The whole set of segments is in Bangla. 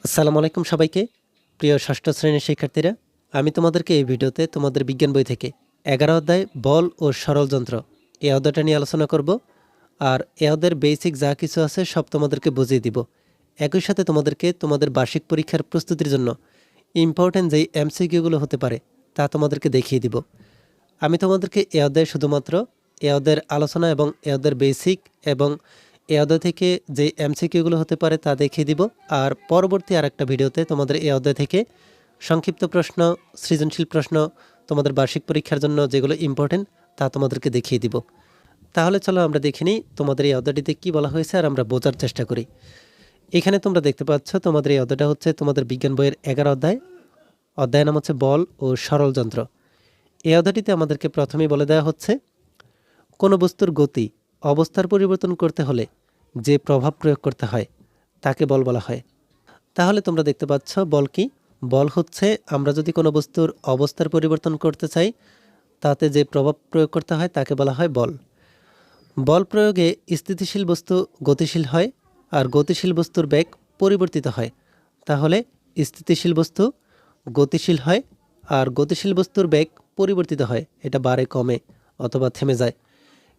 আসসালামু আলাইকুম সবাইকে। প্রিয় ষষ্ঠ শ্রেণীর শিক্ষার্থীরা, আমি তোমাদেরকে এই ভিডিওতে তোমাদের বিজ্ঞান বই থেকে 11 অধ্যায় বল ও সরল যন্ত্র এই অধ্যায়টা নিয়ে আলোচনা করব। আর এই অধ্যায়ের বেসিক যা কিছু আছে সব তোমাদেরকে বুঝিয়ে দিব। একই সাথে তোমাদেরকে তোমাদের বার্ষিক পরীক্ষার প্রস্তুতির জন্য ইম্পর্ট্যান্ট যেই এমসিকিউগুলো হতে পারে তা তোমাদেরকে দেখিয়ে দিব। আমি তোমাদেরকে এই অধ্যায়ে শুধুমাত্র এই অধ্যায়ের আলোচনা এবং এই অধ্যায়ের বেসিক এবং এই অধ্যায় থেকে যে এমসিকিউগুলো হতে পারে তা দেখিয়ে দিব। আর পরবর্তী আরেকটা ভিডিওতে তোমাদের এই অধ্যায় থেকে সংক্ষিপ্ত প্রশ্ন, সৃজনশীল প্রশ্ন, তোমাদের বার্ষিক পরীক্ষার জন্য যেগুলো ইম্পর্টেন্ট তা তোমাদেরকে দেখিয়ে দিব। তাহলে চলো আমরা দেখে নিই তোমাদের এই অধ্যায়টিতে কী বলা হয়েছে আর আমরা বোঝার চেষ্টা করি। এখানে তোমরা দেখতে পাচ্ছ তোমাদের এই অধ্যায়টা হচ্ছে তোমাদের বিজ্ঞান বইয়ের 11 অধ্যায়। অধ্যায়ের নাম হচ্ছে বল ও সরল যন্ত্র। এই অধ্যায়টিতে আমাদেরকে প্রথমেই বলে দেওয়া হচ্ছে কোনো বস্তুর গতি অবস্থার পরিবর্তন করতে হলে যে প্রভাব প্রয়োগ করতে হয় তাকে বল বলা হয়। তাহলে তোমরা দেখতে পাচ্ছ বল কি? বল হচ্ছে আমরা যদি কোনো বস্তুর অবস্থার পরিবর্তন করতে চাই তাতে যে প্রভাব প্রয়োগ করতে হয় তাকে বলা হয় বল। বল প্রয়োগে স্থিতিশীল বস্তু গতিশীল হয় আর গতিশীল বস্তুর বেগ পরিবর্তিত হয়। তাহলে স্থিতিশীল বস্তু গতিশীল হয় আর গতিশীল বস্তুর বেগ পরিবর্তিত হয়, এটা বাড়ে কমে অথবা থেমে যায়।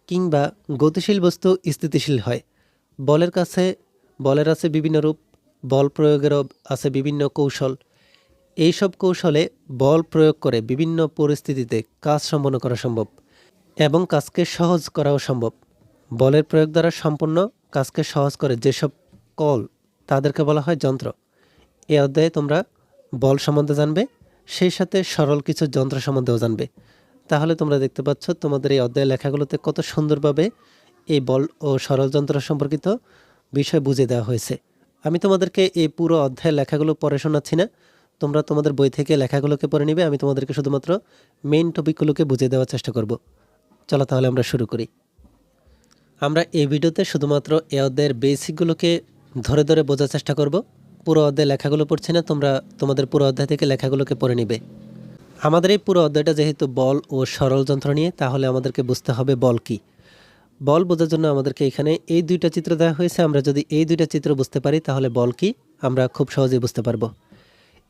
কিংবা গতিশীল বস্তু স্থিতিশীল হয়। বলের আছে বিভিন্ন রূপ, বল প্রয়োগেরও আছে বিভিন্ন কৌশল। এইসব কৌশলে বল প্রয়োগ করে বিভিন্ন পরিস্থিতিতে কাজ সম্পন্ন করা সম্ভব এবং কাজকে সহজ করাও সম্ভব। বলের প্রয়োগ দ্বারা সম্পূর্ণ কাজকে সহজ করে যেসব কল তাদেরকে বলা হয় যন্ত্র। এই অধ্যায়ে তোমরা বল সম্বন্ধে জানবে, সেই সাথে সরল কিছু যন্ত্র সম্বন্ধেও জানবে। তাহলে তোমরা দেখতে পাচ্ছ তোমাদের এই অধ্যায় লেখাগুলোতে কত সুন্দরভাবে এই বল ও সরল যন্ত্র সম্পর্কিত বিষয় বুঝিয়ে দেওয়া হয়েছে। আমি তোমাদেরকে এই পুরো অধ্যায়ের লেখাগুলো পড়ে শোনাচ্ছি না, তোমরা তোমাদের বই থেকে লেখাগুলোকে পড়ে নিবে। আমি তোমাদেরকে শুধুমাত্র মেইন টপিকগুলোকে বুঝিয়ে দেওয়ার চেষ্টা করব। চলো তাহলে আমরা শুরু করি। আমরা এই ভিডিওতে শুধুমাত্র এই অধ্যায়ের বেসিকগুলোকে ধরে ধরে বোঝার চেষ্টা করব। পুরো অধ্যায় লেখাগুলো পড়ছি না, তোমরা তোমাদের পুরো অধ্যায় থেকে লেখাগুলোকে পড়ে নিবে। আমাদের এই পুরো অধ্যায়টা যেহেতু বল ও সরল যন্ত্র নিয়ে, তাহলে আমাদেরকে বুঝতে হবে বল কি। বল বোঝার জন্য আমাদেরকে এখানে এই দুইটা চিত্র দেওয়া হয়েছে। আমরা যদি এই দুইটা চিত্র বুঝতে পারি তাহলে বল কি আমরা খুব সহজেই বুঝতে পারবো।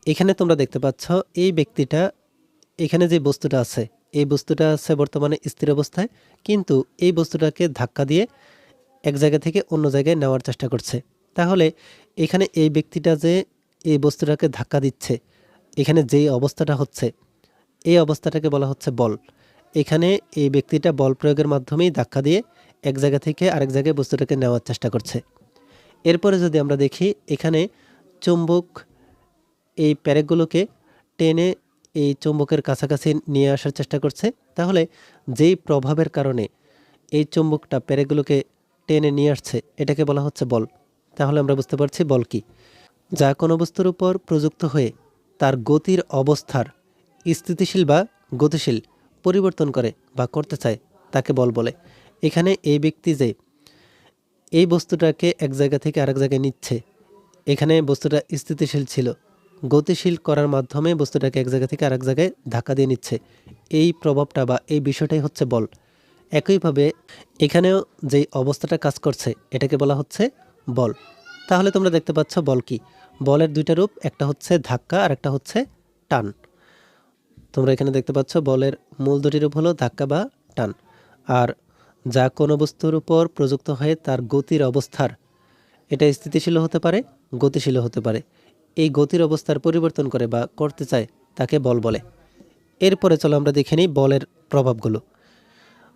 এখানে তোমরা দেখতে পাচ্ছ এই ব্যক্তিটা, এখানে যে বস্তুটা আছে এই বস্তুটা আছে বর্তমানে স্থির অবস্থায়, কিন্তু এই বস্তুটাকে ধাক্কা দিয়ে এক জায়গা থেকে অন্য জায়গায় নেওয়ার চেষ্টা করছে। তাহলে এখানে এই ব্যক্তিটা যে এই বস্তুটাকে ধাক্কা দিচ্ছে, এখানে যেই অবস্থাটা হচ্ছে এই অবস্থাটাকে বলা হচ্ছে বল। এখানে এই ব্যক্তিটা বল প্রয়োগের মাধ্যমেই ধাক্কা দিয়ে এক জায়গা থেকে আরেক জায়গায় বস্তুটাকে নেওয়ার চেষ্টা করছে। এরপরে যদি আমরা দেখি এখানে চুম্বক এই প্যারেকগুলোকে টেনে এই চুম্বকের কাছাকাছি নিয়ে আসার চেষ্টা করছে। তাহলে যেই প্রভাবের কারণে এই চুম্বকটা প্যারেকগুলোকে টেনে নিয়ে আসছে এটাকে বলা হচ্ছে বল। তাহলে আমরা বুঝতে পারছি বল কি। যা কোনো বস্তুর উপর প্রযুক্ত হয়ে তার গতির অবস্থার স্থিতিশীল বা গতিশীল পরিবর্তন করে বা করতে চায় তাকে বল বলে। এখানে এই ব্যক্তি যে এই বস্তুটাকে এক জায়গা থেকে আরেক জায়গায় নিচ্ছে, এখানে বস্তুটা স্থিতিশীল ছিল, গতিশীল করার মাধ্যমে বস্তুটাকে এক জায়গা থেকে আরেক জায়গায় ধাক্কা দিয়ে নিচ্ছে, এই প্রভাবটা বা এই বিষয়টাই হচ্ছে বল। একইভাবে এখানেও যেই অবস্থাটা কাজ করছে এটাকে বলা হচ্ছে বল। তাহলে তোমরা দেখতে পাচ্ছ বল কি। বলের দুইটা রূপ, একটা হচ্ছে ধাক্কা আর একটা হচ্ছে টান। তোমরা এখানে দেখতে পাচ্ছ বলের মূল দুটি রূপ হলো ধাক্কা বা টান। আর যা কোনো বস্তুর উপর প্রযুক্ত হয়ে তার গতির অবস্থার, এটা স্থিতিশীল হতে পারে, গতিশীল হতে পারে, এই গতির অবস্থার পরিবর্তন করে বা করতে চায় তাকে বল বলে। এরপরে চলো আমরা দেখে নিই বলের প্রভাবগুলো।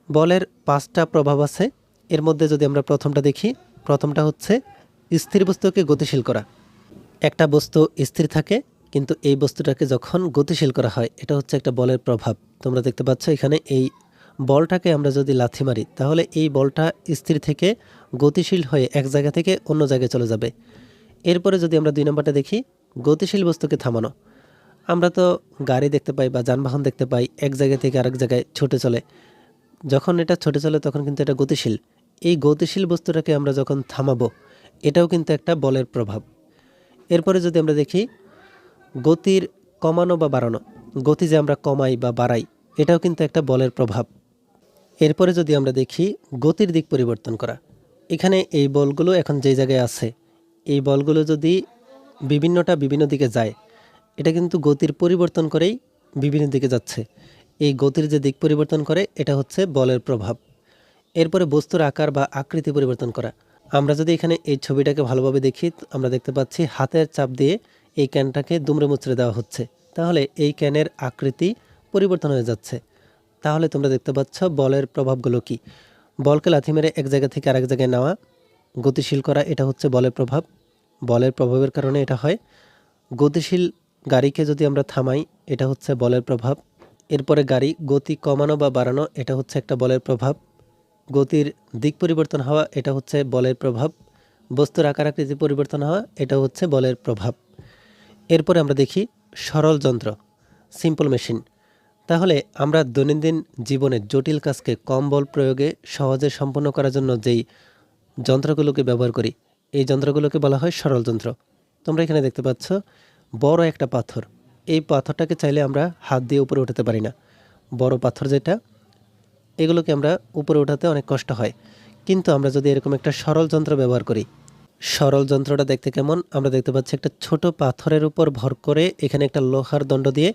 বলের 5টা প্রভাব আছে। এর মধ্যে যদি আমরা প্রথমটা দেখি, প্রথমটা হচ্ছে স্থির বস্তুকে গতিশীল করা। একটা বস্তু স্থির থাকে কিন্তু এই বস্তুটাকে যখন গতিশীল করা হয় এটা হচ্ছে একটা বলের প্রভাব। তোমরা দেখতে পাচ্ছ এখানে এই বলটাকে আমরা যদি লাথি মারি তাহলে এই বলটা স্থির থেকে গতিশীল হয়ে এক জায়গা থেকে অন্য জায়গায় চলে যাবে। এরপরে যদি আমরা 2 নম্বরটা দেখি, গতিশীল বস্তুকে থামানো। আমরা তো গাড়ি দেখতে পাই বা যানবাহন দেখতে পাই এক জায়গা থেকে আরেক জায়গায় ছুটে চলে, যখন এটা ছুটে চলে তখন কিন্তু এটা গতিশীল। এই গতিশীল বস্তুটাকে আমরা যখন থামাবো এটাও কিন্তু একটা বলের প্রভাব। এরপরে যদি আমরা দেখি গতির কমানো বা বাড়ানো, গতি যে আমরা কমাই বা বাড়াই এটাও কিন্তু একটা বলের প্রভাব। এরপরে যদি আমরা দেখি গতির দিক পরিবর্তন করা, এখানে এই বলগুলো এখন যেই জায়গায় আছে এই বলগুলো যদি বিভিন্নটা বিভিন্ন দিকে যায়, এটা কিন্তু গতির পরিবর্তন করেই বিভিন্ন দিকে যাচ্ছে। এই গতির যে দিক পরিবর্তন করে এটা হচ্ছে বলের প্রভাব। এরপরে বস্তুর আকার বা আকৃতি পরিবর্তন করা। আমরা যদি এখানে এই ছবিটাকে ভালোভাবে দেখি, আমরা দেখতে পাচ্ছি হাতের চাপ দিয়ে এই ক্যানটাকে দুমড়ে মুচড়ে দেওয়া হচ্ছে, তাহলে এই ক্যানের আকৃতি পরিবর্তন হয়ে যাচ্ছে। তাহলে তোমরা দেখতে পাচ্ছ বলের প্রভাবগুলো কি। বলকে লাথি মেরে এক জায়গা থেকে আরেক জায়গায় নেওয়া, গতিশীল করা, এটা হচ্ছে বলের প্রভাব। বলের প্রভাবের কারণে এটা হয়। গতিশীল গাড়িকে যদি আমরা থামাই, এটা হচ্ছে বলের প্রভাব। এরপরে গাড়ি গতি কমানো বা বাড়ানো, এটা হচ্ছে একটা বলের প্রভাব। গতির দিক পরিবর্তন হওয়া, এটা হচ্ছে বলের প্রভাব। বস্তুর আকার আকৃতি পরিবর্তন হওয়া, এটা হচ্ছে বলের প্রভাব। এরপরে আমরা দেখি সরল যন্ত্র, সিম্পল মেশিন। তাহলে আমরা দৈনন্দিন জীবনে জটিল কাজকে কম বল প্রয়োগে সহজে সম্পন্ন করার জন্য যেই যন্ত্রগুলোকে ব্যবহার করি, এই যন্ত্রগুলোকে বলা হয় সরল যন্ত্র। তোমরা এখানে দেখতে পাচ্ছ বড় একটা পাথর। এই পাথরটাকে চাইলে আমরা হাত দিয়ে উপরে উঠাতে পারি না। বড় পাথর যেটা, এগুলোকে আমরা উপরে উঠাতে অনেক কষ্ট হয়। কিন্তু আমরা যদি এরকম একটা সরল যন্ত্র ব্যবহার করি, সরল যন্ত্রটা দেখতে কেমন, আমরা দেখতে পাচ্ছি একটা ছোট পাথরের উপর ভর করে এখানে একটা লোহার দণ্ড দিয়ে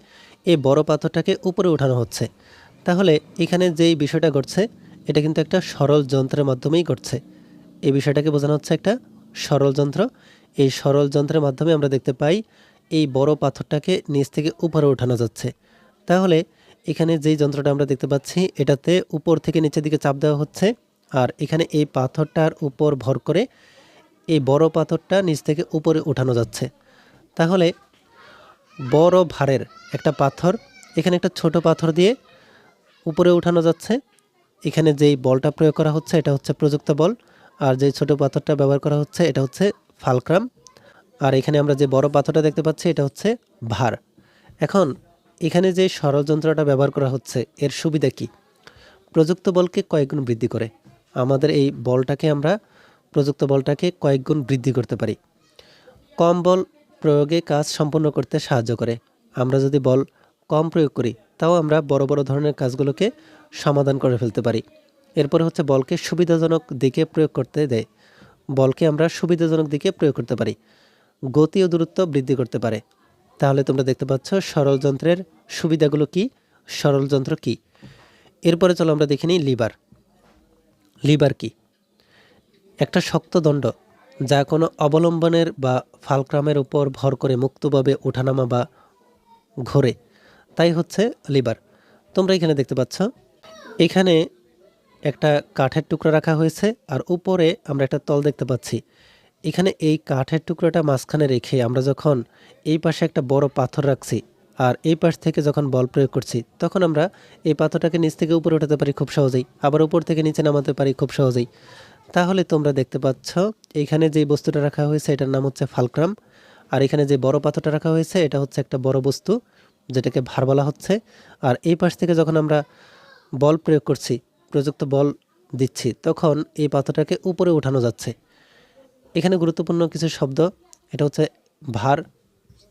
এই বড় পাথরটাকে উপরে উঠানো হচ্ছে। তাহলে এখানে যেই বিষয়টা ঘটছে, এটা কিন্তু একটা সরল যন্ত্রের মাধ্যমেই ঘটছে। এই বিষয়টাকে বোঝানো হচ্ছে একটা সরল যন্ত্র। এই সরল যন্ত্রের মাধ্যমে আমরা দেখতে পাই এই বড় পাথরটাকে নিচ থেকে উপরে উঠানো যাচ্ছে। তাহলে এখানে যেই যন্ত্রটা আমরা দেখতে পাচ্ছি, এটাতে উপর থেকে নিচের দিকে চাপ দেওয়া হচ্ছে, আর এখানে এই পাথরটার উপর ভর করে এই বড় পাথরটা নিচ থেকে উপরে উঠানো যাচ্ছে। তাহলে বড় ভারের একটা পাথর এখানে একটা ছোট পাথর দিয়ে উপরে উঠানো যাচ্ছে। এখানে যেই বলটা প্রয়োগ করা হচ্ছে এটা হচ্ছে প্রযুক্ত বল, আর যেই ছোট পাথরটা ব্যবহার করা হচ্ছে এটা হচ্ছে ফালক্রাম। আর এখানে আমরা যে বড় পাথরটা দেখতে পাচ্ছি এটা হচ্ছে ভার। এখন এখানে যে সরল যন্ত্রটা ব্যবহার করা হচ্ছে, এর সুবিধা কি? প্রযুক্ত বলকে কয়েকগুণ বৃদ্ধি করে। আমাদের এই বলটাকে আমরা প্রযুক্ত বলটাকে কয়েকগুণ বৃদ্ধি করতে পারি। কম বল প্রয়োগে কাজ সম্পন্ন করতে সাহায্য করে। আমরা যদি বল কম প্রয়োগ করি, তাও আমরা বড় বড় ধরনের কাজগুলোকে সমাধান করে ফেলতে পারি। এরপরে হচ্ছে বলকে সুবিধাজনক দিকে প্রয়োগ করতে দেয়। বলকে আমরা সুবিধাজনক দিকে প্রয়োগ করতে পারি। গতি ও দূরত্ব বৃদ্ধি করতে পারে। তাহলে তোমরা দেখতে পাচ্ছ সরল যন্ত্রের সুবিধাগুলো কি, সরল যন্ত্র কি। এরপরে চলো আমরা দেখে নিই লিভার। লিভার কি? একটা শক্ত দণ্ড যা কোনো অবলম্বনের বা ফালক্রামের উপর ভর করে মুক্তভাবে ওঠানামা বা ঘোরে, তাই হচ্ছে লিভার। তোমরা এখানে দেখতে পাচ্ছ এখানে একটা কাঠের টুকরা রাখা হয়েছে, আর উপরে আমরা একটা তল দেখতে পাচ্ছি। এখানে এই কাঠের টুকরাটা মাঝখানে রেখে আমরা যখন এই পাশে একটা বড় পাথর রাখছি আর এই পাশ থেকে যখন বল প্রয়োগ করছি, তখন আমরা এই পাথরটাকে নিচ থেকে উপরে উঠাতে পারি খুব সহজেই, আবার উপর থেকে নিচে নামাতে পারি খুব সহজেই। তাহলে তোমরা দেখতে পাচ্ছ এখানে যে বস্তুটা রাখা হয়েছে এটার নাম হচ্ছে ফালক্রাম, আর এখানে যে বড় পাথরটা রাখা হয়েছে এটা হচ্ছে একটা বড় বস্তু যেটাকে ভার বলা হচ্ছে। আর এই পাশ থেকে যখন আমরা বল প্রয়োগ করছি, প্রযুক্ত বল দিচ্ছি, তখন এই পাথরটাকে উপরে উঠানো যাচ্ছে। এখানে গুরুত্বপূর্ণ কিছু শব্দ, এটা হচ্ছে ভার,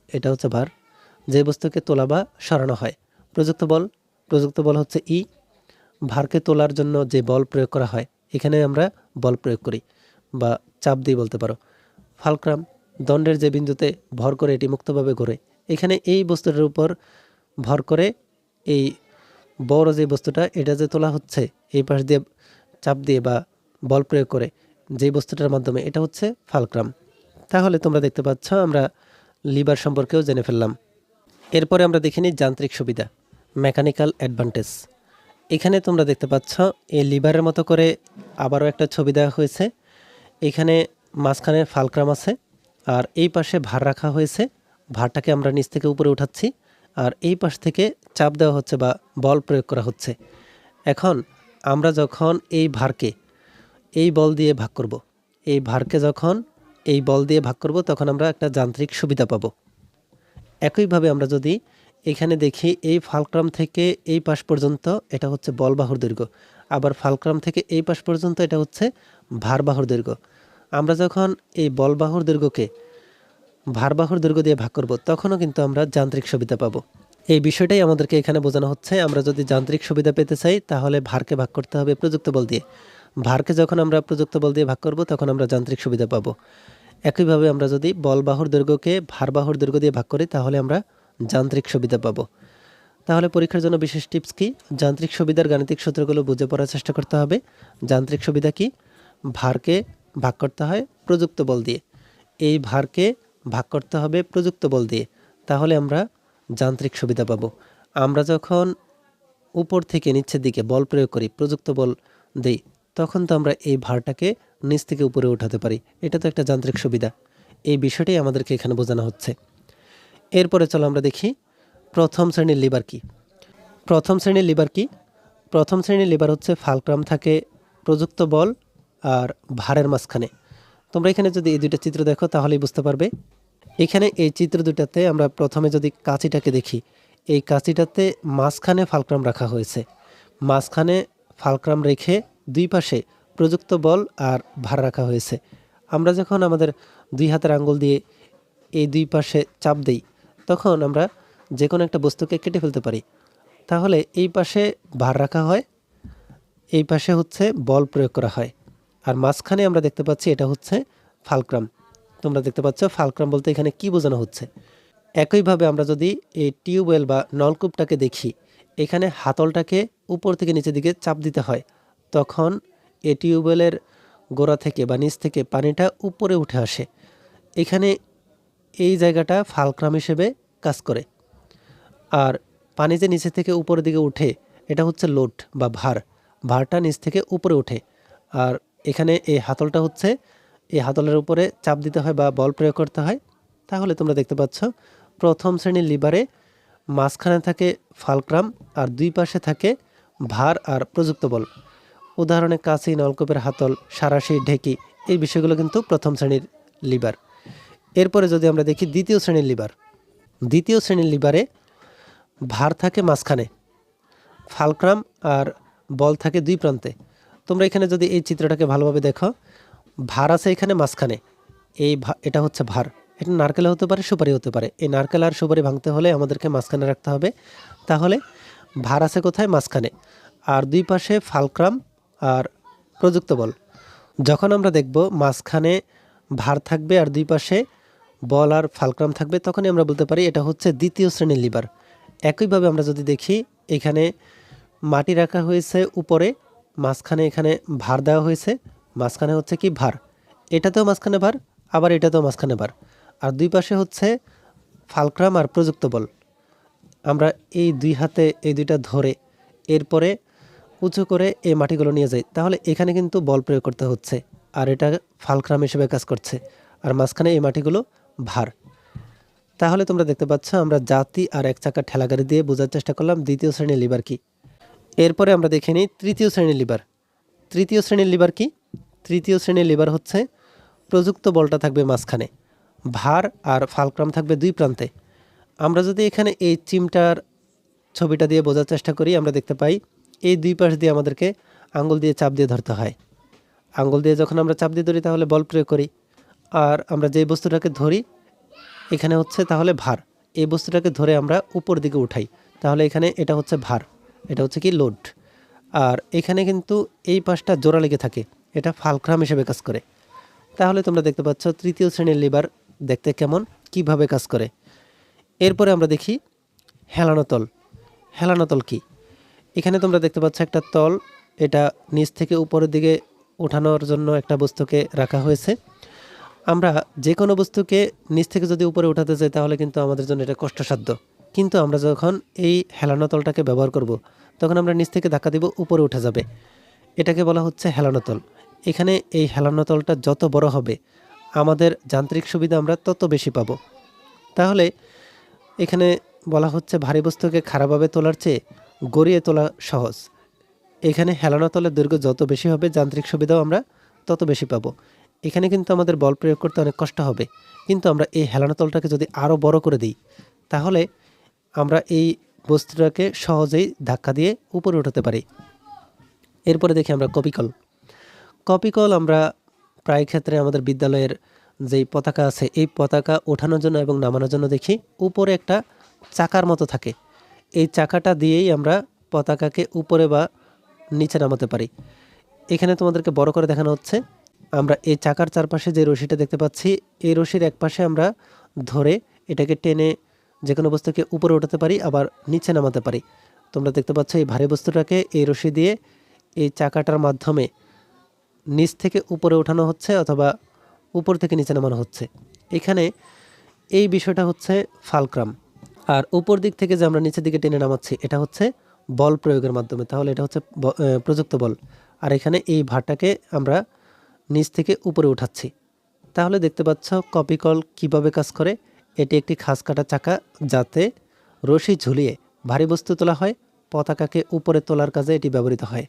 এটা হচ্ছে ভার, যে বস্তুকে তোলা বা সরানো হয়। প্রযুক্ত বল, প্রযুক্ত বল হচ্ছে ই। ভারকে তোলার জন্য যে বল প্রয়োগ করা হয়, এখানে আমরা বল প্রয়োগ করি বা চাপ দিয়ে বলতে পারো। ফালক্রাম, দণ্ডের যে বিন্দুতে ভর করে এটি মুক্তভাবে ঘোরে। এখানে এই বস্তুটার উপর ভর করে এই বড় যে বস্তুটা এটা যে তোলা হচ্ছে এই পাশ দিয়ে চাপ দিয়ে বা বল প্রয়োগ করে যে বস্তুটার মাধ্যমে, এটা হচ্ছে ফালক্রাম। তাহলে তোমরা দেখতে পাচ্ছ আমরা লিভার সম্পর্কেও জেনে ফেললাম। এরপরে আমরা দেখে নিই যান্ত্রিক সুবিধা, মেকানিক্যাল অ্যাডভান্টেজ। এখানে তোমরা দেখতে পাচ্ছ এই লিভারের মতো করে আবারও একটা ছবি দেওয়া হয়েছে। এখানে মাঝখানে ফালক্রাম আছে, আর এই পাশে ভার রাখা হয়েছে। ভারটাকে আমরা নিচ থেকে উপরে উঠাচ্ছি, আর এই পাশ থেকে চাপ দেওয়া হচ্ছে বা বল প্রয়োগ করা হচ্ছে। এখন আমরা যখন এই ভারকে এই বল দিয়ে ভাগ করব, এই ভারকে যখন এই বল দিয়ে ভাগ করব, তখন আমরা একটা যান্ত্রিক সুবিধা পাব। একইভাবে আমরা যদি এখানে দেখি এই ফালক্রাম থেকে এই পাশ পর্যন্ত এটা হচ্ছে বলবাহুর দৈর্ঘ্য, আবার ফালক্রাম থেকে এই পাশ পর্যন্ত এটা হচ্ছে ভারবাহুর দৈর্ঘ্য। আমরা যখন এই বলবাহুর দৈর্ঘ্যকে ভারবাহুর দৈর্ঘ্য দিয়ে ভাগ করব, তখনও কিন্তু আমরা যান্ত্রিক সুবিধা পাবো। এই বিষয়টাই আমাদেরকে এখানে বোঝানো হচ্ছে। আমরা যদি যান্ত্রিক সুবিধা পেতে চাই, তাহলে ভারকে ভাগ করতে হবে প্রযুক্ত বল দিয়ে। ভারকে যখন আমরা প্রযুক্ত বল দিয়ে ভাগ করব, তখন আমরা যান্ত্রিক সুবিধা পাবো। একইভাবে আমরা যদি বল বাহুর দৈর্ঘ্যকে ভার বাহুর দৈর্ঘ্য দিয়ে ভাগ করি তাহলে আমরা যান্ত্রিক সুবিধা পাবো। তাহলে পরীক্ষার জন্য বিশেষ টিপস কি? যান্ত্রিক সুবিধার গাণিতিক সূত্রগুলো বুঝে পড়ার চেষ্টা করতে হবে। যান্ত্রিক সুবিধা কি? ভারকে ভাগ করতে হয় প্রযুক্ত বল দিয়ে। এই ভারকে ভাগ করতে হবে প্রযুক্ত বল দিয়ে, তাহলে আমরা যান্ত্রিক সুবিধা পাবো। আমরা যখন উপর থেকে নিচের দিকে বল প্রয়োগ করি, প্রযুক্ত বল দেই, তখন তো আমরা এই ভারটাকে নিচ থেকে উপরে উঠাতে পারি। এটা তো একটা যান্ত্রিক সুবিধা। এই বিষয়টাই আমাদেরকে এখানে বোঝানো হচ্ছে। এরপরে চলো আমরা দেখি প্রথম শ্রেণীর লিভার কি। প্রথম শ্রেণীর লিভার কি? প্রথম শ্রেণীর লিভার হচ্ছে ফালক্রাম থাকে প্রযুক্ত বল আর ভারের মাঝখানে। তোমরা এখানে যদি এই দুইটা চিত্র দেখো তাহলেই বুঝতে পারবে। এখানে এই চিত্র দুটাতে আমরা প্রথমে যদি কাঁচিটাকে দেখি, এই কাঁচিটাতে মাঝখানে ফালক্রাম রাখা হয়েছে। মাঝখানে ফালক্রাম রেখে দুই পাশে প্রযুক্ত বল আর ভার রাখা হয়েছে। আমরা যখন আমাদের দুই হাতের আঙ্গুল দিয়ে এই দুই পাশে চাপ দেই, তখন আমরা যে কোনো একটা বস্তুকে কেটে ফেলতে পারি। তাহলে এই পাশে ভার রাখা হয়, এই পাশে হচ্ছে বল প্রয়োগ করা হয়, আর মাঝখানে আমরা দেখতে পাচ্ছি এটা হচ্ছে ফালক্রাম। তোমরা দেখতে পাচ্ছ ফালক্রাম বলতে এখানে কি বোঝানো হচ্ছে। একইভাবে আমরা যদি এই টিউবওয়েল বা নলকূপটাকে দেখি, এখানে হাতলটাকে উপর থেকে নিচের দিকে চাপ দিতে হয়, তখন এই টিউবওয়েলের গোড়া থেকে বা নিচ থেকে পানিটা উপরে উঠে আসে। এখানে এই জায়গাটা ফালক্রাম হিসেবে কাজ করে। আর পানি যে নিচে থেকে উপরের দিকে উঠে, এটা হচ্ছে লোড বা ভার। ভারটা নিচ থেকে উপরে ওঠে। আর এখানে এই হাতলটা হচ্ছে, এই হাতলের উপরে চাপ দিতে হয় বা বল প্রয়োগ করতে হয়। তাহলে তোমরা দেখতে পাচ্ছ প্রথম শ্রেণীর লিভারে মাঝখানে থাকে ফালক্রাম আর দুই পাশে থাকে ভার আর প্রযুক্ত বল। উদাহরণে কাঁচি, নলকূপের হাতল, সাঁড়াশি, ঢেকি, এই বিষয়গুলো কিন্তু প্রথম শ্রেণীর লিভার। এরপরে যদি আমরা দেখি দ্বিতীয় শ্রেণীর লিভার। দ্বিতীয় শ্রেণীর লিভারে ভার থাকে মাঝখানে, ফালক্রাম আর বল থাকে দুই প্রান্তে। তোমরা এখানে যদি এই চিত্রটাকে ভালোভাবে দেখো, ভার আছে এখানে মাঝখানে, এটা হচ্ছে ভার। এটা নারকেল হতে পারে, সুপারি হতে পারে। এই নারকেল আর সুপারি ভাঙতে হলে আমাদেরকে মাঝখানে রাখতে হবে। তাহলে ভার আছে কোথায়? মাঝখানে। আর দুই পাশে ফালক্রাম আর প্রযুক্ত বল। যখন আমরা দেখব মাঝখানে ভার থাকবে আর দুই পাশে বল আর ফালক্রাম থাকবে, তখনই আমরা বলতে পারি এটা হচ্ছে দ্বিতীয় শ্রেণীর লিভার। একইভাবে আমরা যদি দেখি, এখানে মাটি রাখা হয়েছে উপরে, মাঝখানে এখানে ভার দেওয়া হয়েছে, মাঝখানে হচ্ছে কি ভার, এটাতেও মাঝখানে ভার, আবার এটাতেও মাঝখানে ভার, আর দুই পাশে হচ্ছে ফালক্রাম আর প্রযুক্ত বল। আমরা এই দুই হাতে এই দুইটা ধরে এরপরে উঁচু করে এই মাটিগুলো নিয়ে যাই, তাহলে এখানে কিন্তু বল প্রয়োগ করতে হচ্ছে, আর এটা ফালক্রাম হিসেবে কাজ করছে, আর মাঝখানে এই মাটিগুলো ভার। তাহলে তোমরা দেখতে পাচ্ছ আমরা জাতি আর এক চাকার ঠেলাগাড়ি দিয়ে বোঝার চেষ্টা করলাম দ্বিতীয় শ্রেণীর লিভার কি। এরপরে আমরা দেখে নিই তৃতীয় শ্রেণীর লিভার। তৃতীয় শ্রেণীর লিভার কি? তৃতীয় শ্রেণীর লিভার হচ্ছে প্রযুক্ত বলটা থাকবে মাঝখানে, ভার আর ফালক্রাম থাকবে দুই প্রান্তে। আমরা যদি এখানে এই চিমটার ছবিটা দিয়ে বোঝার চেষ্টা করি, আমরা দেখতে পাই এই দুই পাশ দিয়ে আমাদেরকে আঙ্গুল দিয়ে চাপ দিয়ে ধরতে হয়। আঙ্গুল দিয়ে যখন আমরা চাপ দিয়ে ধরি তাহলে বল প্রয়োগ করি, আর আমরা যে বস্তুটাকে ধরি এখানে হচ্ছে তাহলে ভার। এই বস্তুটাকে ধরে আমরা উপর দিকে উঠাই, তাহলে এখানে এটা হচ্ছে ভার, এটা হচ্ছে কি লোড। আর এখানে কিন্তু এই পাশটা জোড়া লেগে থাকে, এটা ফালক্রাম হিসেবে কাজ করে। তাহলে তোমরা দেখতে পাচ্ছ তৃতীয় শ্রেণীর লিভার দেখতে কেমন, কিভাবে কাজ করে। এরপরে আমরা দেখি হেলানো তল। হেলানো তল কি? এখানে তোমরা দেখতে পাচ্ছ একটা তল, এটা নিচ থেকে উপরের দিকে ওঠানোর জন্য একটা বস্তুকে রাখা হয়েছে। আমরা যে কোনো বস্তুকে নিচ থেকে যদি উপরে উঠাতে চাই তাহলে কিন্তু আমাদের জন্য এটা কষ্টসাধ্য, কিন্তু আমরা যখন এই হেলানো তলটাকে ব্যবহার করব, তখন আমরা নিচ থেকে ধাক্কা দিব, উপরে উঠে যাবে। এটাকে বলা হচ্ছে হেলানো তল। এখানে এই হেলানো তলটা যত বড় হবে, আমাদের যান্ত্রিক সুবিধা আমরা তত বেশি পাবো। তাহলে এখানে বলা হচ্ছে ভারী বস্তুকে খাড়াভাবে তোলার চেয়ে গড়িয়ে তোলা সহজ। এখানে হেলানো তলের দৈর্ঘ্য যত বেশি হবে, যান্ত্রিক সুবিধাও আমরা তত বেশি পাবো। এখানে কিন্তু আমাদের বল প্রয়োগ করতে অনেক কষ্ট হবে, কিন্তু আমরা এই হেলানো তলটাকে যদি আরও বড় করে দিই, তাহলে আমরা এই বস্তুটাকে সহজেই ধাক্কা দিয়ে উপরে উঠাতে পারি। এরপরে দেখি আমরা কপিকল। কপিকল আমরা প্রায় ক্ষেত্রে আমাদের বিদ্যালয়ের যেই পতাকা আছে, এই পতাকা ওঠানোর জন্য এবং নামানোর জন্য দেখি উপরে একটা চাকার মতো থাকে। এই চাকাটা দিয়েই আমরা পতাকাকে উপরে বা নিচে নামাতে পারি। এখানে তোমাদেরকে বড় করে দেখানো হচ্ছে। আমরা এই চাকার চারপাশে যে রশিটা দেখতে পাচ্ছি, এই রশির এক পাশে আমরা ধরে এটাকে টেনে যে কোনো বস্তুকে উপরে উঠাতে পারি, আবার নিচে নামাতে পারি। তোমরা দেখতে পাচ্ছ এই ভারী বস্তুটাকে এই রশি দিয়ে এই চাকাটার মাধ্যমে নিচ থেকে উপরে ওঠানো হচ্ছে অথবা উপর থেকে নিচে নামানো হচ্ছে। এখানে এই বিষয়টা হচ্ছে ফালক্রাম। আর উপর দিক থেকে যে আমরা নিচের দিকে টেনে নামাচ্ছি, এটা হচ্ছে বল প্রয়োগের মাধ্যমে। তাহলে এটা হচ্ছে প্রযুক্ত বল। আর এখানে এই ভারটাকে আমরা নিচ থেকে উপরে উঠাচ্ছি। তাহলে দেখতে পাচ্ছ কপিকল কিভাবে কাজ করে। এটি একটি খাস কাটা চাকা, যাতে রশি ঝুলিয়ে ভারী বস্তু তোলা হয়। পতাকাকে উপরে তোলার কাজে এটি ব্যবহৃত হয়।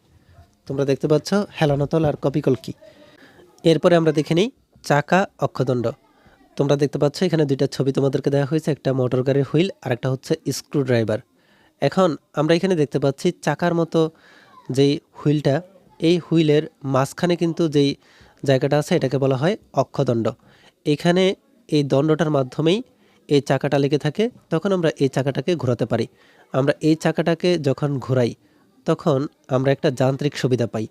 তোমরা দেখতে পাচ্ছ হেলানোতল আর কপিকল কি। এরপরে আমরা দেখে নিই চাকা অক্ষদণ্ড। তোমরা দেখতে পাচ্ছ এখানে দুইটা ছবি তোমাদেরকে দেওয়া হয়েছে, একটা মোটর গাড়ির হুইল আর একটা হচ্ছে স্ক্রু ড্রাইভার। এখন আমরা এখানে দেখতে পাচ্ছি চাকার মতো যেই হুইলটা, এই হুইলের মাঝখানে কিন্তু যেই জায়গাটা আছে এটাকে বলা হয় অক্ষদণ্ড। এখানে এই দণ্ডটার মাধ্যমেই এই চাকাটা লেগে থাকে, তখন আমরা এই চাকাটাকে ঘোরাতে পারি। আমরা এই চাকাটাকে যখন ঘোরাই তখন আমরা একটা যান্ত্রিক সুবিধা পাই।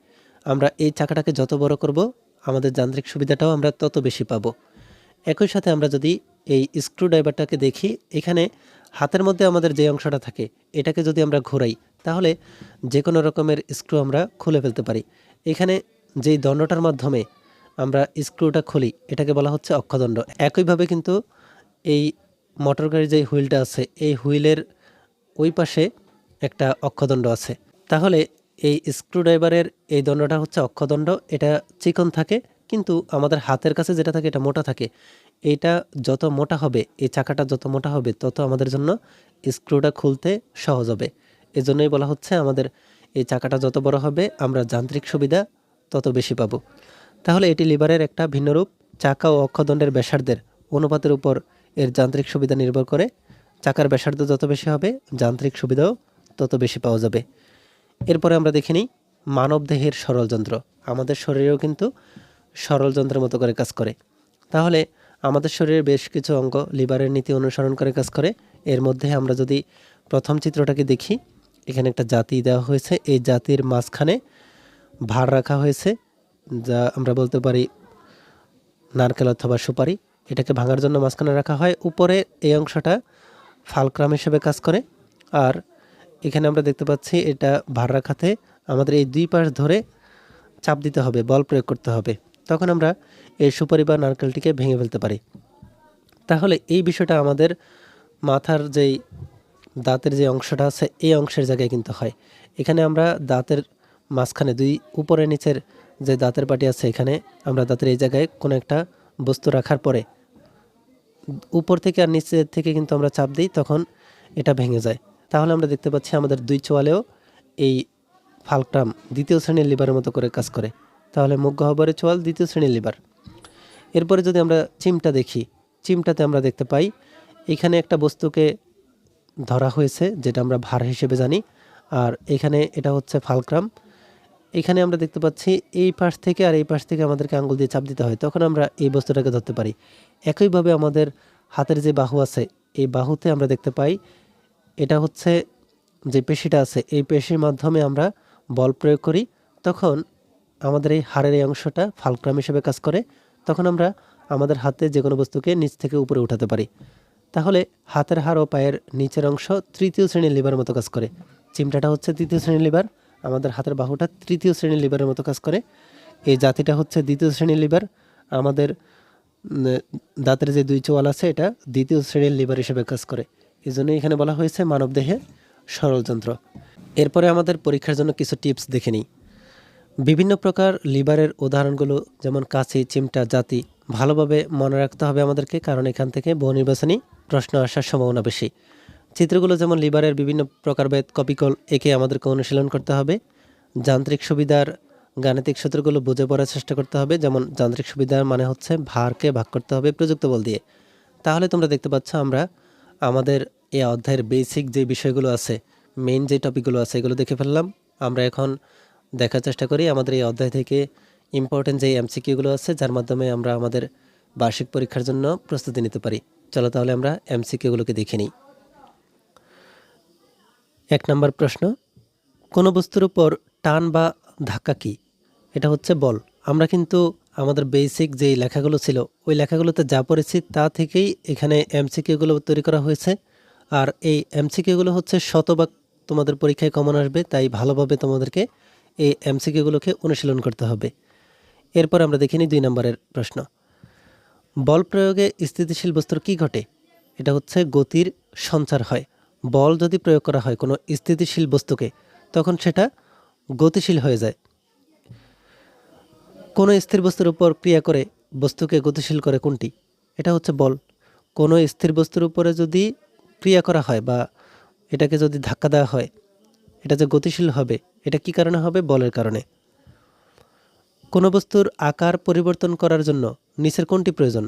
আমরা এই চাকাটাকে যত বড় করব, আমাদের যান্ত্রিক সুবিধাটাও আমরা তত বেশি পাবো। একই সাথে আমরা যদি এই স্ক্রু ড্রাইভারটাকে দেখি, এখানে হাতের মধ্যে আমাদের যে অংশটা থাকে এটাকে যদি আমরা ঘোরাই, তাহলে যে কোনো রকমের স্ক্রু আমরা খুলে ফেলতে পারি। এখানে যেই দণ্ডটার মাধ্যমে আমরা স্ক্রুটা খুলি, এটাকে বলা হচ্ছে অক্ষদণ্ড। একইভাবে কিন্তু এই মোটর গাড়ির যে হুইলটা আছে, এই হুইলের ওই পাশে একটা অক্ষদণ্ড আছে। তাহলে এই স্ক্রুড্রাইভারের এই দণ্ডটা হচ্ছে অক্ষদণ্ড। এটা চিকন থাকে, কিন্তু আমাদের হাতের কাছে যেটা থাকে এটা মোটা থাকে। এইটা যত মোটা হবে, এই চাকাটা যত মোটা হবে, তত আমাদের জন্য স্ক্রুটা খুলতে সহজ হবে। এজন্যই বলা হচ্ছে আমাদের এই চাকাটা যত বড় হবে, আমরা যান্ত্রিক সুবিধা তত বেশি পাবো। তাহলে এটি লিভারের একটা ভিন্ন রূপ। চাকা ও অক্ষদণ্ডের ব্যাসার্ধের অনুপাতের উপর এর যান্ত্রিক সুবিধা নির্ভর করে। চাকার ব্যাসার্ধ যত বেশি হবে, যান্ত্রিক সুবিধাও তত বেশি পাওয়া যাবে। এরপরে আমরা দেখে নিই মানবদেহের সরল যন্ত্র। আমাদের শরীরেও কিন্তু সরল যন্ত্রের মতো করে কাজ করে। তাহলে আমাদের শরীরের বেশ কিছু অঙ্গ লিভারের নীতি অনুসরণ করে কাজ করে। এর মধ্যে আমরা যদি প্রথম চিত্রটাকে দেখি, এখানে একটা জাতি দেওয়া হয়েছে। এই জাতির মাঝখানে ভার রাখা হয়েছে, যা আমরা বলতে পারি নারকেল অথবা সুপারি। এটাকে ভাঙার জন্য মাঝখানে রাখা হয়। উপরে এই অংশটা ফালক্রাম হিসেবে কাজ করে। আর এখানে আমরা দেখতে পাচ্ছি এটা ভার রাখাতে আমাদের এই দুই পাশ ধরে চাপ দিতে হবে, বল প্রয়োগ করতে হবে, তখন আমরা এই সুপারি বা নারকেলটিকে ভেঙে ফেলতে পারি। তাহলে এই বিষয়টা আমাদের মাথার যেই দাঁতের যে অংশটা আছে, এই অংশের জায়গায় কিন্তু হয়। এখানে আমরা দাঁতের মাঝখানে দুই উপরে নিচের যে দাঁতের পাটি আছে, এখানে আমরা দাঁতের এই জায়গায় কোনো একটা বস্তু রাখার পরে উপর থেকে আর নিচের থেকে কিন্তু আমরা চাপ দিই, তখন এটা ভেঙে যায়। তাহলে আমরা দেখতে পাচ্ছি আমাদের দুই চোয়ালেও এই ফালক্রাম দ্বিতীয় শ্রেণীর লিভারের মতো করে কাজ করে। তাহলে মুখ গহ্বরের চোয়াল দ্বিতীয় শ্রেণীর লিভার। এরপরে যদি আমরা চিমটা দেখি, চিমটাতে আমরা দেখতে পাই এখানে একটা বস্তুকে ধরা হয়েছে, যেটা আমরা ভার হিসেবে জানি। আর এখানে এটা হচ্ছে ফালক্রাম। এখানে আমরা দেখতে পাচ্ছি এই পাশ থেকে আর এই পাশ থেকে আমাদেরকে আঙ্গুল দিয়ে চাপ দিতে হয়, তখন আমরা এই বস্তুটাকে ধরতে পারি। একইভাবে আমাদের হাতের যে বাহু আছে, এই বাহুতে আমরা দেখতে পাই এটা হচ্ছে যে পেশিটা আছে, এই পেশির মাধ্যমে আমরা বল প্রয়োগ করি, তখন আমাদের এই হাড়ের এই অংশটা ফালক্রাম হিসেবে কাজ করে। তখন আমরা আমাদের হাতে যে কোনো বস্তুকে নিচ থেকে উপরে উঠাতে পারি। তাহলে হাতের হাড় ও পায়ের নিচের অংশ তৃতীয় শ্রেণীর লিভারের মতো কাজ করে। চিমটাটা হচ্ছে তৃতীয় শ্রেণীর লিভার, আমাদের হাতের বাহুটা তৃতীয় শ্রেণীর লিভারের মতো কাজ করে। এই জাতিটা হচ্ছে দ্বিতীয় শ্রেণীর লিভার। আমাদের দাঁতের যে দুই চোয়াল আছে, এটা দ্বিতীয় শ্রেণীর লিভার হিসেবে কাজ করে। এই জন্য এখানে বলা হয়েছে মানবদেহে সরল যন্ত্র। এরপরে আমাদের পরীক্ষার জন্য কিছু টিপস দেখে নিই। বিভিন্ন প্রকার লিভারের উদাহরণগুলো যেমন কাঁচি, চিমটা, জাতি ভালোভাবে মনে রাখতে হবে আমাদেরকে, কারণ এখান থেকে বহু নির্বাচনী প্রশ্ন আসার সম্ভাবনা বেশি। চিত্রগুলো যেমন লিভারের বিভিন্ন প্রকারভেদ, কপিকল একে আমাদেরকে অনুশীলন করতে হবে। যান্ত্রিক সুবিধার গাণিতিক সূত্রগুলো বুঝে পড়ার চেষ্টা করতে হবে। যেমন যান্ত্রিক সুবিধার মানে হচ্ছে ভারকে ভাগ করতে হবে প্রযুক্ত বল দিয়ে। তাহলে তোমরা দেখতে পাচ্ছ আমরা আমাদের এই অধ্যায়ের বেসিক যে বিষয়গুলো আছে, মেইন যে টপিকগুলো আছে, এগুলো দেখে ফেললাম। আমরা এখন দেখার চেষ্টা করি আমাদের এই অধ্যায় থেকে ইম্পর্টেন্ট যে এমসিকিউগুলো আছে, যার মাধ্যমে আমরা আমাদের বার্ষিক পরীক্ষার জন্য প্রস্তুতি নিতে পারি। চলো তাহলে আমরা এমসিকিউগুলোকে দেখে নিই। 1 নম্বর প্রশ্ন, কোনো বস্তুর উপর টান বা ধাক্কা কি? এটা হচ্ছে বল। আমরা কিন্তু আমাদের বেসিক যেই লেখাগুলো ছিল ওই লেখাগুলোতে যা পড়েছি তা থেকেই এখানে এমসিকিউগুলো তৈরি করা হয়েছে। আর এই এমসিকিউগুলো হচ্ছে শতভাগ তোমাদের পরীক্ষায় কমন আসবে, তাই ভালোভাবে তোমাদেরকে এই এমসিকিউগুলোকে অনুশীলন করতে হবে। এরপর আমরা দেখে নিই 2 নম্বরের প্রশ্ন। বল প্রয়োগে স্থিতিশীল বস্তুর কি ঘটে? এটা হচ্ছে গতির সঞ্চার হয়। বল যদি প্রয়োগ করা হয় কোনো স্থিতিশীল বস্তুকে, তখন সেটা গতিশীল হয়ে যায়। কোনো স্থির বস্তুর উপর ক্রিয়া করে বস্তুকে গতিশীল করে কোনটি? এটা হচ্ছে বল। কোনো স্থির বস্তুর উপরে যদি ক্রিয়া করা হয় বা এটাকে যদি ধাক্কা দেওয়া হয়, এটা যে গতিশীল হবে, এটা কি কারণে হবে? বলের কারণে। কোনো বস্তুর আকার পরিবর্তন করার জন্য নিচের কোনটি প্রয়োজন?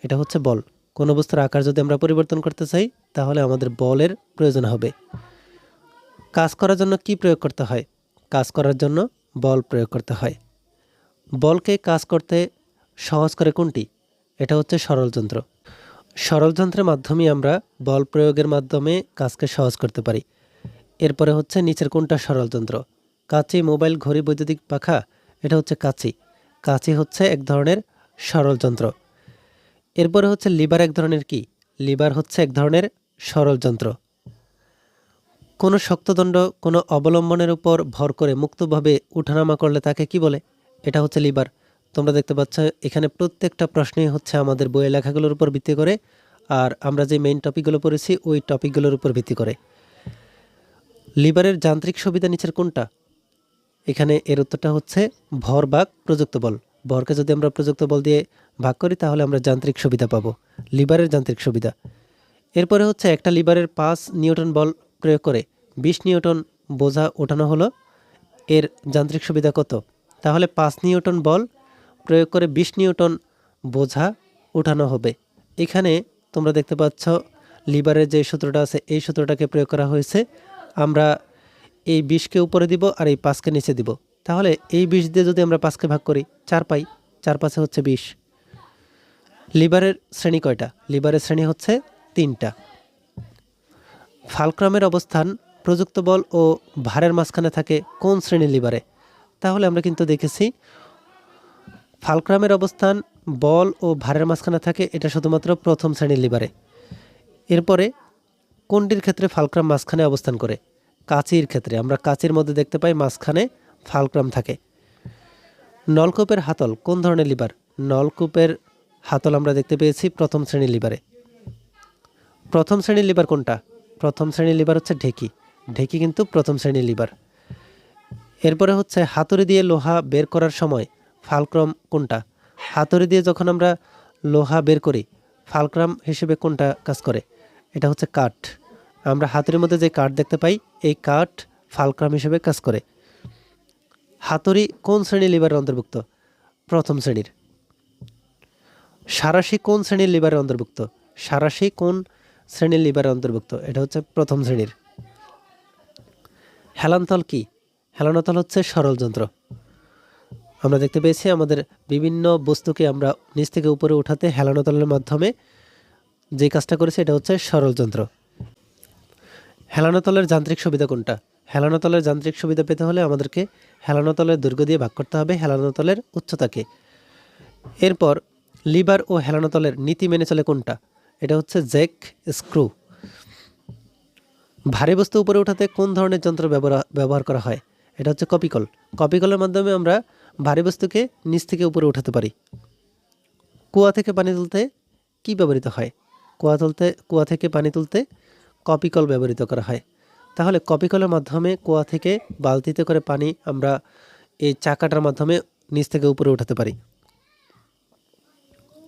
এটা হচ্ছে বল। কোনো বস্তুর আকার যদি আমরা পরিবর্তন করতে চাই তাহলে আমাদের বলের প্রয়োজন হবে। কাজ করার জন্য কি প্রয়োগ করতে হয়? কাজ করার জন্য বল প্রয়োগ করতে হয়। বলকে কাজ করতে সহজ করে কোনটি? এটা হচ্ছে সরল যন্ত্র। সরল যন্ত্রের মাধ্যমে আমরা বল প্রয়োগের মাধ্যমে কাজকে সহজ করতে পারি। এরপরে হচ্ছে নিচের কোনটা সরল যন্ত্র? কাঁচি, মোবাইল, ঘড়ি, বৈদ্যুতিক পাখা। এটা হচ্ছে কাঁচি। কাঁচি হচ্ছে এক ধরনের সরল যন্ত্র। এরপরে হচ্ছে লিভার এক ধরনের কি? লিভার হচ্ছে এক ধরনের সরল যন্ত্র। কোনো শক্তদণ্ড কোনো অবলম্বনের উপর ভর করে মুক্তভাবে উঠানামা করলে তাকে কি বলে? এটা হচ্ছে লিভার। তোমরা দেখতে পাচ্ছ এখানে প্রত্যেকটা প্রশ্নই হচ্ছে আমাদের বইয়ের লেখাগুলোর উপর ভিত্তি করে, আর আমরা যে মেইন টপিকগুলো পড়েছি ওই টপিকগুলোর উপর ভিত্তি করে। লিভারের যান্ত্রিক সুবিধা নিচের কোনটা? এখানে এর উত্তরটা হচ্ছে ভর ভাগ প্রযুক্ত বল। ভরকে যদি আমরা প্রযুক্ত বল দিয়ে ভাগ করি তাহলে আমরা যান্ত্রিক সুবিধা পাবো, লিভারের যান্ত্রিক সুবিধা। এরপরে হচ্ছে একটা লিভারের 5 নিউটন বল প্রয়োগ করে 20 নিউটন বোঝা ওঠানো হলো, এর যান্ত্রিক সুবিধা কত? তাহলে 5 নিউটন বল প্রয়োগ করে 20 নিউটন বোঝা উঠানো হবে। এখানে তোমরা দেখতে পাচ্ছ লিভারের যে সূত্রটা আছে এই সূত্রটাকে প্রয়োগ করা হয়েছে। আমরা এই 20কে উপরে দিব আর এই 5কে নিচে দিব, তাহলে এই 20 দিয়ে যদি আমরা 5কে ভাগ করি 4 পাই, 4 5 হচ্ছে 20। লিভারের শ্রেণী কয়টা? লিভারের শ্রেণী হচ্ছে 3টা। ফালক্রামের অবস্থান প্রযুক্ত বল ও ভারের মাঝখানে থাকে কোন শ্রেণীর লিভারে? তাহলে আমরা কিন্তু দেখেছি ফালক্রামের অবস্থান বল ও ভারের মাঝখানে থাকে, এটা শুধুমাত্র প্রথম শ্রেণীর লিভারে। এরপরে কোনটির ক্ষেত্রে ফালক্রাম মাঝখানে অবস্থান করে? কাঁচির ক্ষেত্রে। আমরা কাঁচির মধ্যে দেখতে পাই মাঝখানে ফালক্রাম থাকে। নলকূপের হাতল কোন ধরনের লিভার? নলকূপের হাতল আমরা দেখতে পেয়েছি প্রথম শ্রেণীর লিভারে। প্রথম শ্রেণীর লিভার কোনটা? প্রথম শ্রেণীর লিভার হচ্ছে ঢেঁকি। ঢেঁকি কিন্তু প্রথম শ্রেণীর লিভার। এরপরে হচ্ছে হাতুড়ি দিয়ে লোহা বের করার সময় ফালক্রাম কোনটা? হাতুড়ি দিয়ে যখন আমরা লোহা বের করি ফালক্রাম হিসেবে কোনটা কাজ করে? এটা হচ্ছে কাঠ। আমরা হাতুড়ির মধ্যে যে কাঠ দেখতে পাই এই কাঠ ফালক্রাম হিসেবে কাজ করে। হাতুড়ি কোন শ্রেণীর লিভারের অন্তর্ভুক্ত? প্রথম শ্রেণীর। সাঁড়াশি কোন শ্রেণীর লিভারের অন্তর্ভুক্ত? সাঁড়াশি কোন শ্রেণীর লিভারের অন্তর্ভুক্ত? এটা হচ্ছে প্রথম শ্রেণীর। হেলানতল কি? হেলানতল হচ্ছে সরল যন্ত্র। আমরা দেখতে পেয়েছি আমাদের বিভিন্ন বস্তুকে আমরা নিচ থেকে উপরে উঠাতে হেলানতলের মাধ্যমে যে কাজটা করেছে এটা হচ্ছে সরল যন্ত্র। হেলানতলের যান্ত্রিক সুবিধা কোনটা? হেলানতলের যান্ত্রিক সুবিধা পেতে হলে আমাদেরকে হেলানতলের দৈর্ঘ্য দিয়ে ভাগ করতে হবে হেলানতলের উচ্চতাকে। এরপর লিভার ও হেলানতলের নীতি মেনে চলে কোনটা? এটা হচ্ছে জ্যাক স্ক্রু। ভারী বস্তু উপরে উঠাতে কোন ধরনের যন্ত্র ব্যবহার করা হয়? এটা হচ্ছে কপিকল। কপিকলের মাধ্যমে আমরা ভারী বস্তুকে নিচ থেকে উপরে উঠাতে পারি। কুয়া থেকে পানি তুলতে কি ব্যবহৃত হয়? কুয়া থেকে পানি তুলতে কপিকল ব্যবহৃত করা হয়। তাহলে কপিকলের মাধ্যমে কুয়া থেকে বালতিতে করে পানি আমরা এই চাকাটার মাধ্যমে নিচ থেকে উপরে উঠাতে পারি।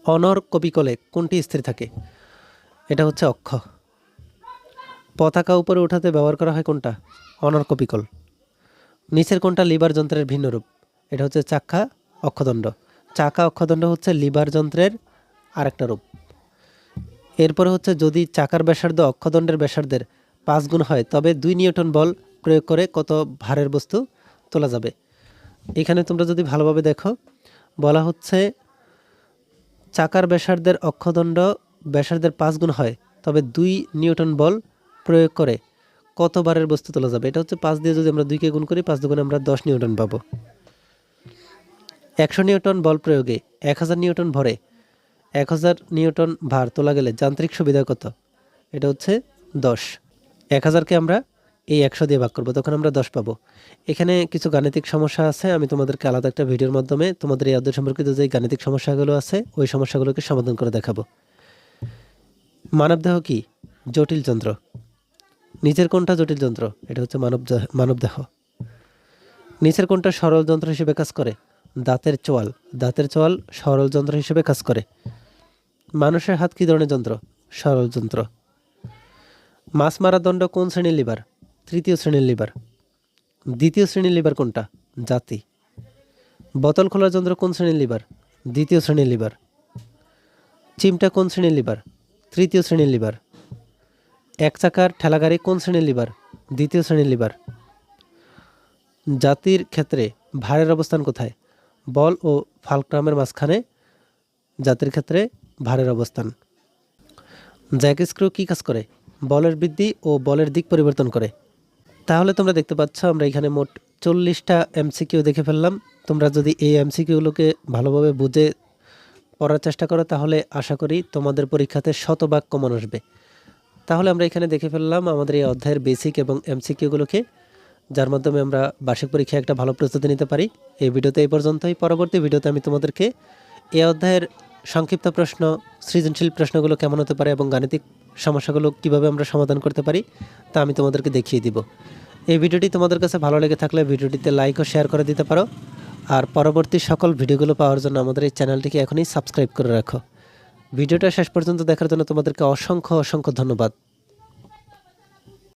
অনর কপিকলে কোনটি স্থির থাকে? এটা হচ্ছে অক্ষ। পতাকা উপরে উঠাতে ব্যবহার করা হয় কোনটা? অনর কপিকল। নিচের কোনটা লিভার যন্ত্রের ভিন্ন রূপ? এটা হচ্ছে চাকা অক্ষদণ্ড। চাকা অক্ষদণ্ড হচ্ছে লিভার যন্ত্রের আরেকটা রূপ। এরপরে হচ্ছে যদি চাকার ব্যাসার্ধ অক্ষদণ্ডের ব্যাসার্ধের 5 গুণ হয় তবে 2 নিউটন বল প্রয়োগ করে কত ভারের বস্তু তোলা যাবে? এখানে তোমরা যদি ভালোভাবে দেখো বলা হচ্ছে চাকার ব্যাসার্ধের অক্ষদণ্ড ব্যাসার্ধের 5 গুণ হয় তবে 2 নিউটন বল প্রয়োগ করে কত ভারের বস্তু তোলা যাবে? এটা হচ্ছে 5 দিয়ে যদি আমরা 2কে গুণ করি 5 দুগুণে আমরা 10 নিউটন পাবো। 100 নিউটন বল প্রয়োগে 1000 নিউটন ভরে 1000 নিউটন ভার তোলা গেলে যান্ত্রিক সুবিধা কত? এটা হচ্ছে 10। 1000কে আমরা এই 100 দিয়ে ভাগ করবো, তখন আমরা 10 পাবো। এখানে কিছু গাণিতিক সমস্যা আছে, আমি তোমাদেরকে আলাদা একটা ভিডিওর মাধ্যমে তোমাদের এই অধ্যায় সম্পর্কিত যে গাণিতিক সমস্যাগুলো আছে ওই সমস্যাগুলোকে সমাধান করে দেখাবো। মানবদেহ কি? জটিল যন্ত্র। নিচের কোনটা জটিল যন্ত্র? এটা হচ্ছে মানবদেহ। নিচের কোনটা সরল যন্ত্র হিসেবে কাজ করে? দাঁতের চোয়াল। দাঁতের চোয়াল সরল যন্ত্র হিসেবে কাজ করে। মানুষের হাত কী ধরনের যন্ত্র? সরল যন্ত্র। মাছ মারার দণ্ড কোন শ্রেণীর লিভার? তৃতীয় শ্রেণীর লিভার। দ্বিতীয় শ্রেণীর লিভার কোনটা? জাতি। বোতল খোলার যন্ত্র কোন শ্রেণীর লিভার? দ্বিতীয় শ্রেণীর লিভার। চিমটা কোন শ্রেণীর লিভার? তৃতীয় শ্রেণীর লিভার। এক চাকার ঠেলাগাড়ি কোন শ্রেণীর লিভার? দ্বিতীয় শ্রেণীর লিভার। জাতির ক্ষেত্রে ভারের অবস্থান কোথায়? বল ও ফালক্রামের মাঝখানে জাতির ক্ষেত্রে ভারের অবস্থান। জ্যাক স্ক্রু কী কাজ করে? বলের বৃদ্ধি ও বলের দিক পরিবর্তন করে। তাহলে তোমরা দেখতে পাচ্ছ আমরা এখানে মোট 40টা এমসিকিউ দেখে ফেললাম। তোমরা যদি এই এমসিকিউগুলোকে ভালোভাবে বুঝে পড়ার চেষ্টা করো তাহলে আশা করি তোমাদের পরীক্ষাতে শতভাগ কমন আসবে। তাহলে আমরা এখানে দেখে ফেললাম আমাদের এই অধ্যায়ের বেসিক এবং এমসিকিউগুলোকে, যার মাধ্যমে আমরা বার্ষিক পরীক্ষায় একটা ভালো প্রস্তুতি নিতে পারি। এই ভিডিওতে এই পর্যন্তই। পরবর্তী ভিডিওতে আমি তোমাদেরকে এই অধ্যায়ের সংক্ষিপ্ত প্রশ্ন, সৃজনশীল প্রশ্নগুলো কেমন হতে পারে এবং গাণিতিক সমস্যাগুলো কিভাবে আমরা সমাধান করতে পারি তা আমি তোমাদেরকে দেখিয়ে দিব। এই ভিডিওটি তোমাদের কাছে ভালো লেগে থাকলে ভিডিওটিতে লাইক ও শেয়ার করে দিতে পারো। আর পরবর্তী সকল ভিডিওগুলো পাওয়ার জন্য আমাদের এই চ্যানেলটিকে এখনই সাবস্ক্রাইব করে রাখো। ভিডিওটা শেষ পর্যন্ত দেখার জন্য তোমাদেরকে অসংখ্য ধন্যবাদ।